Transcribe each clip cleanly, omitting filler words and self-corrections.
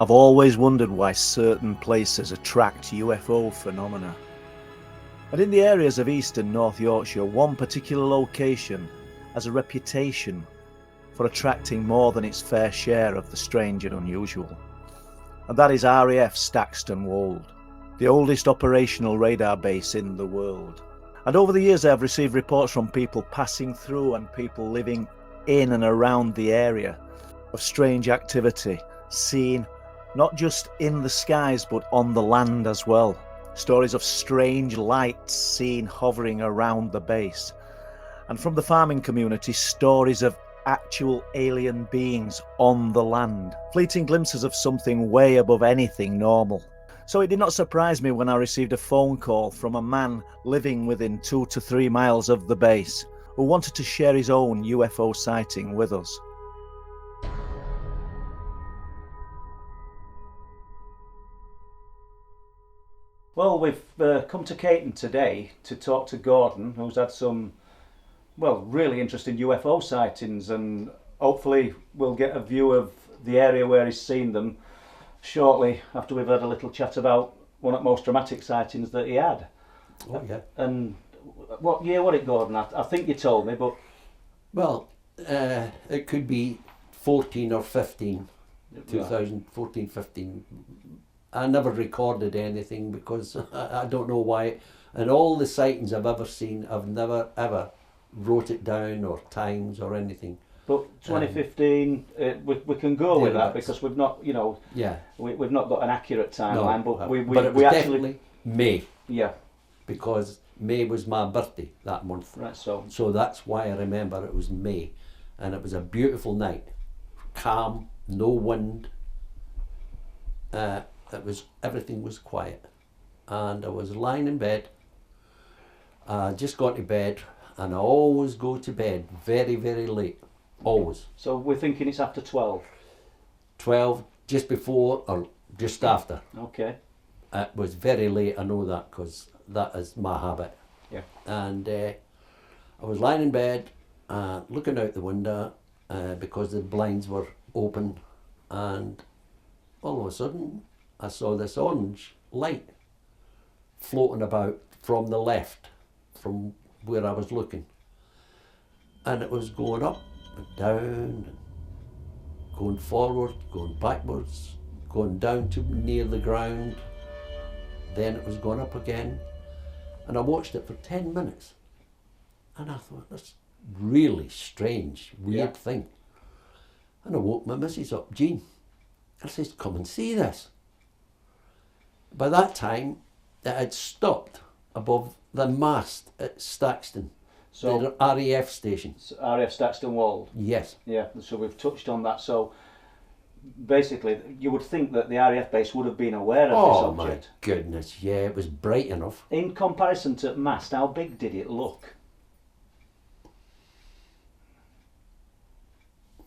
I've always wondered why certain places attract UFO phenomena. And in the areas of East and North Yorkshire, one particular location has a reputation for attracting more than its fair share of the strange and unusual. And that is RAF Staxton Wold, the oldest operational radar base in the world. And over the years I have received reports from people passing through and people living in and around the area of strange activity seen not just in the skies but on the land as well. Stories of strange lights seen hovering around the base. And from the farming community, stories of actual alien beings on the land. Fleeting glimpses of something way above anything normal. So it did not surprise me when I received a phone call from a man living within 2 to 3 miles of the base who wanted to share his own UFO sighting with us. Well, we've come to Cayton today to talk to Gordon, who's had some, well, really interesting UFO sightings, and hopefully we'll get a view of the area where he's seen them shortly after we've had a little chat about one of the most dramatic sightings that he had. Oh, yeah. And what year was it, Gordon? I think you told me, but... Well, it could be 14 or 15, 2014, 15. I never recorded anything because I don't know why. And all the sightings I've ever seen, I've never ever wrote it down or times or anything. But 2015, we can go with that because we've not, you know, we've not got an accurate timeline, no, but it was actually definitely May. Yeah. Because May was my birthday that month. Right, so that's why I remember it was May. And it was a beautiful night. Calm, no wind. Everything was quiet. And I was lying in bed. I just got to bed, and I always go to bed very, very late. Always. So we're thinking it's after 12? 12, just before or just after. Okay. It was very late, I know that, because that is my habit. Yeah. And I was lying in bed, looking out the window, because the blinds were open, and all of a sudden I saw this orange light floating about from the left, from where I was looking. And it was going up and down, and going forward, going backwards, going down to near the ground. Then it was going up again. And I watched it for 10 minutes. And I thought, that's really strange, weird thing. And I woke my missus up, Jean. I says, come and see this. By that time, it had stopped above the mast at Staxton, so the RAF station. RAF Staxton Wold? Yes. Yeah, so we've touched on that. So basically, you would think that the RAF base would have been aware of this object. Oh my goodness, yeah, it was bright enough. In comparison to mast, how big did it look?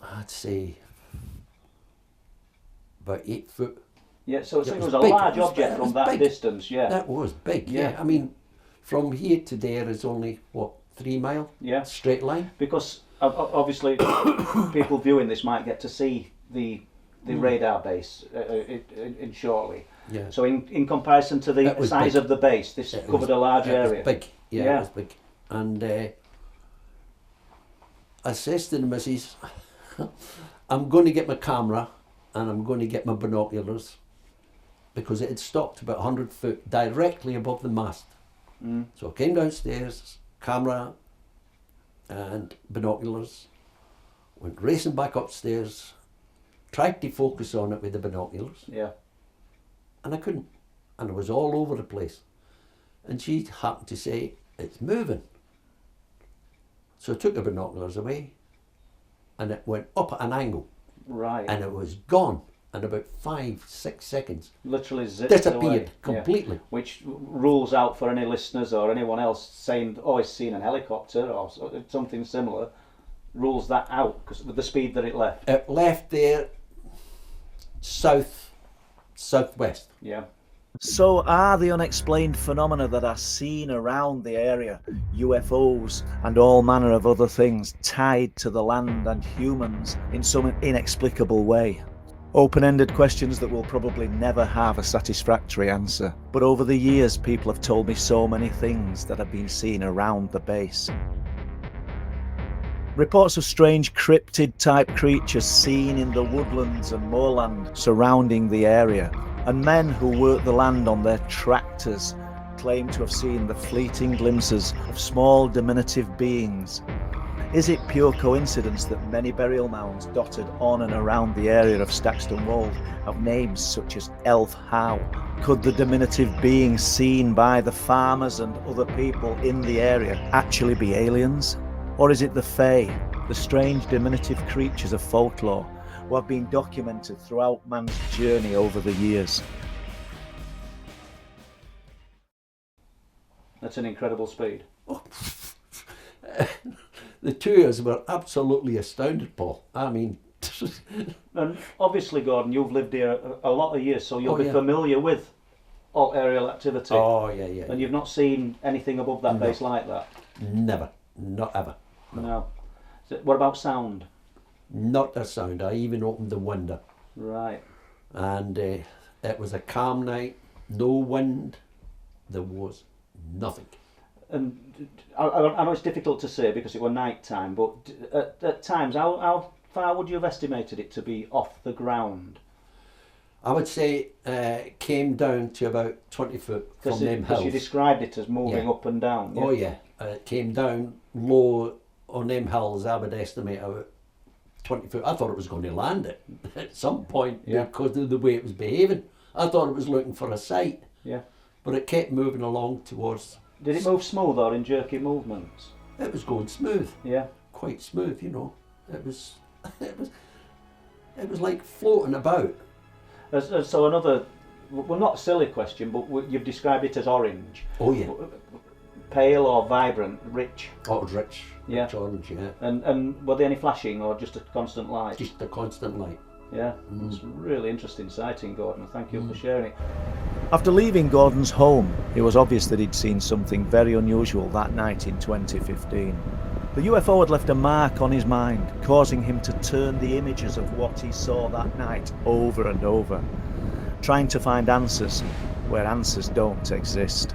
I'd say about 8 foot. Yeah, so it was a large object from that distance, yeah. That was big, yeah. I mean, from here to there is only, 3 mile? Yeah. Straight line? Because obviously people viewing this might get to see the radar base in shortly. Yeah. So in comparison to the size of the base, this covered a large area. It was big, yeah, it was big. And I says to the missus, I'm going to get my camera and I'm going to get my binoculars, because it had stopped about 100 foot directly above the mast. So I came downstairs, camera and binoculars, went racing back upstairs, tried to focus on it with the binoculars. Yeah. And I couldn't. And it was all over the place. And she happened to say, it's moving. So I took the binoculars away and it went up at an angle. Right. And it was gone in about 5-6 seconds. Literally zipped disappeared away. completely. Yeah. Which rules out for any listeners or anyone else saying, oh, he's seen an helicopter or something similar. Rules that out because with the speed that it left. It left there southwest. Yeah. So are the unexplained phenomena that are seen around the area, UFOs and all manner of other things, tied to the land and humans in some inexplicable way? Open-ended questions that will probably never have a satisfactory answer. But over the years, people have told me so many things that have been seen around the base. Reports of strange cryptid-type creatures seen in the woodlands and moorland surrounding the area, and men who work the land on their tractors claim to have seen the fleeting glimpses of small diminutive beings. Is it pure coincidence that many burial mounds dotted on and around the area of Staxton Wold have names such as Elf How? Could the diminutive beings seen by the farmers and other people in the area actually be aliens? Or is it the Fae, the strange diminutive creatures of folklore who have been documented throughout man's journey over the years? That's an incredible speed. Oh, the two of us were absolutely astounded, Paul. I mean... And obviously, Gordon, you've lived here a lot of years, so you'll be familiar with all aerial activity. Oh, yeah. And you've not seen anything above that base like that? Never. Not ever. No. So what about sound? Not a sound. I even opened the window. Right. And it was a calm night, no wind, there was nothing. And I know it's difficult to say because it was night time, but at times, how far would you have estimated it to be off the ground? I would say it came down to about 20 foot from them hills. Because you described it as moving up and down. Yeah? Oh yeah, it came down low on them hills. I would estimate about 20 foot. I thought it was going to land it at some point because of the way it was behaving. I thought it was looking for a site. Yeah. But it kept moving along towards... Did it move smooth or in jerky movements? It was going smooth. Yeah. Quite smooth, you know. It was like floating about. So another, well, not a silly question, but you've described it as orange. Oh yeah. Pale or vibrant, rich? Oh, it was rich. Yeah. Rich orange, yeah. And were there any flashing or just a constant light? Just a constant light. Yeah. It's a really interesting sighting, Gordon. Thank you for sharing it. After leaving Gordon's home, it was obvious that he'd seen something very unusual that night in 2015. The UFO had left a mark on his mind, causing him to turn the images of what he saw that night over and over, trying to find answers where answers don't exist.